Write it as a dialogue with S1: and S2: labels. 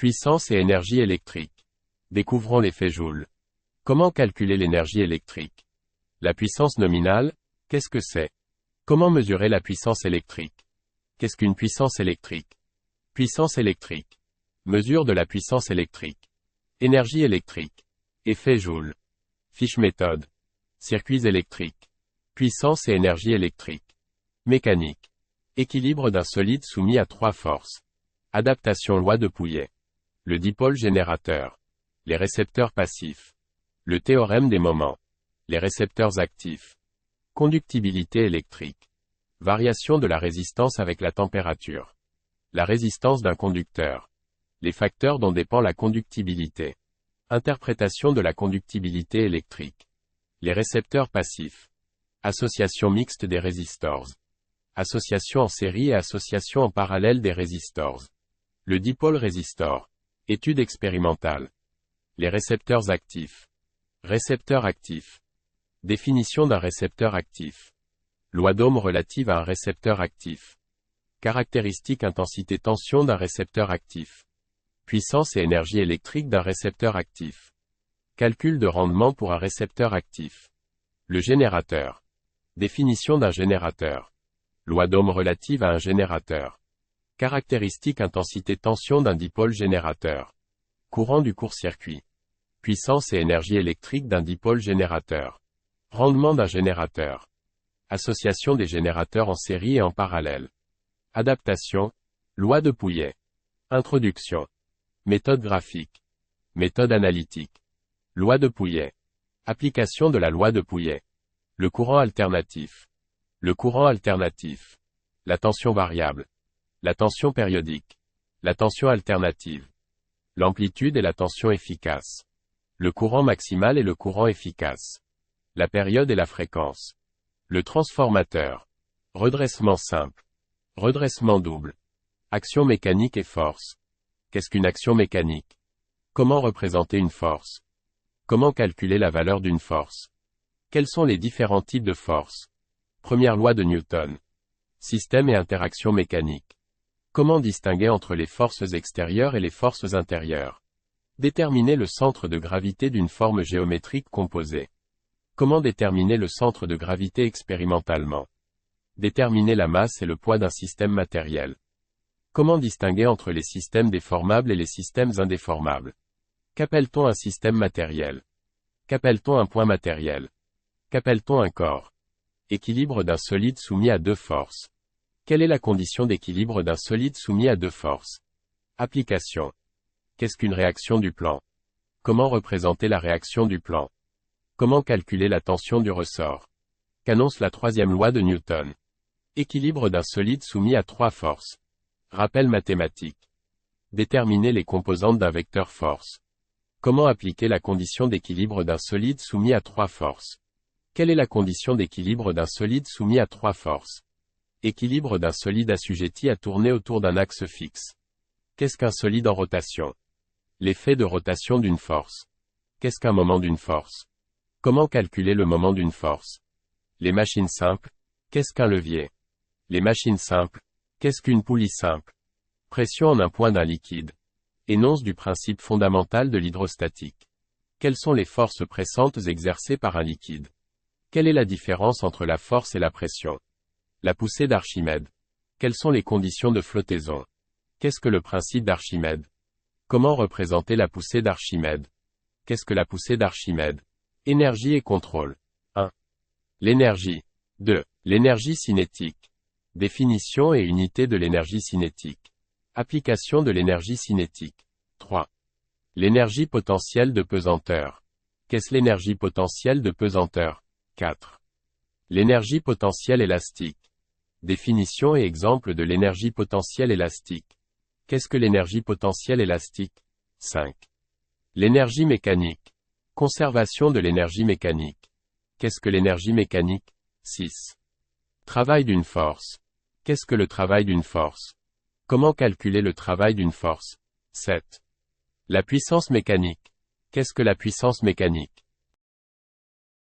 S1: Puissance et énergie électrique. Découvrons l'effet Joule. Comment calculer l'énergie électrique? La puissance nominale, qu'est-ce que c'est? Comment mesurer la puissance électrique? Qu'est-ce qu'une puissance électrique? Puissance électrique. Mesure de la puissance électrique. Énergie électrique. Effet Joule. Fiche méthode. Circuits électriques. Puissance et énergie électrique. Mécanique. Équilibre d'un solide soumis à 3 forces. Adaptation loi de Pouillet. Le dipôle générateur. Les récepteurs passifs. Le théorème des moments. Les récepteurs actifs. Conductibilité électrique. Variation de la résistance avec la température. La résistance d'un conducteur. Les facteurs dont dépend la conductibilité. Interprétation de la conductibilité électrique. Les récepteurs passifs. Association mixte des résistors. Association en série et association en parallèle des résistors. Le dipôle résistor. Étude expérimentale. Les récepteurs actifs. Récepteurs actifs. Définition d'un récepteur actif. Loi d'Ohm relative à un récepteur actif. Caractéristiques intensité-tension d'un récepteur actif. Puissance et énergie électrique d'un récepteur actif. Calcul de rendement pour un récepteur actif. Le générateur. Définition d'un générateur. Loi d'Ohm relative à un générateur. Caractéristiques intensité-tension d'un dipôle générateur. Courant du court-circuit. Puissance et énergie électrique d'un dipôle générateur. Rendement d'un générateur. Association des générateurs en série et en parallèle. Adaptation. Loi de Pouillet. Introduction. Méthode graphique. Méthode analytique. Loi de Pouillet. Application de la loi de Pouillet. Le courant alternatif. Le courant alternatif. La tension variable. La tension périodique. La tension alternative. L'amplitude et la tension efficace. Le courant maximal et le courant efficace. La période et la fréquence. Le transformateur. Redressement simple. Redressement double. Action mécanique et force. Qu'est-ce qu'une action mécanique? Comment représenter une force? Comment calculer la valeur d'une force? Quels sont les différents types de forces? Première loi de Newton. Système et interaction mécanique. Comment distinguer entre les forces extérieures et les forces intérieures? Déterminer le centre de gravité d'une forme géométrique composée. Comment déterminer le centre de gravité expérimentalement? Déterminer la masse et le poids d'un système matériel. Comment distinguer entre les systèmes déformables et les systèmes indéformables? Qu'appelle-t-on un système matériel? Qu'appelle-t-on un point matériel? Qu'appelle-t-on un corps? Équilibre d'un solide soumis à 2 forces. Quelle est la condition d'équilibre d'un solide soumis à 2 forces? Application. Qu'est-ce qu'une réaction du plan? Comment représenter la réaction du plan? Comment calculer la tension du ressort? Qu'annonce la 3e loi de Newton? Équilibre d'un solide soumis à 3 forces. Rappel mathématique. Déterminer les composantes d'un vecteur force. Comment appliquer la condition d'équilibre d'un solide soumis à 3 forces? Quelle est la condition d'équilibre d'un solide soumis à 3 forces? Équilibre d'un solide assujetti à tourner autour d'un axe fixe. Qu'est-ce qu'un solide en rotation? L'effet de rotation d'une force. Qu'est-ce qu'un moment d'une force? Comment calculer le moment d'une force? Les machines simples. Qu'est-ce qu'un levier? Les machines simples. Qu'est-ce qu'une poulie simple? Pression en un point d'un liquide. Énonce du principe fondamental de l'hydrostatique. Quelles sont les forces pressantes exercées par un liquide? Quelle est la différence entre la force et la pression? La poussée d'Archimède. Quelles sont les conditions de flottaison? Qu'est-ce que le principe d'Archimède? Comment représenter la poussée d'Archimède? Qu'est-ce que la poussée d'Archimède? Énergie et contrôle. 1. L'énergie. 2. L'énergie cinétique. Définition et unité de l'énergie cinétique. Application de l'énergie cinétique. 3. L'énergie potentielle de pesanteur. Qu'est-ce l'énergie potentielle de pesanteur? 4. L'énergie potentielle élastique. Définition et exemple de l'énergie potentielle élastique. Qu'est-ce que l'énergie potentielle élastique? 5. L'énergie mécanique. Conservation de l'énergie mécanique. Qu'est-ce que l'énergie mécanique? 6. Travail d'une force. Qu'est-ce que le travail d'une force? Comment calculer le travail d'une force? 7. La puissance mécanique. Qu'est-ce que la puissance mécanique?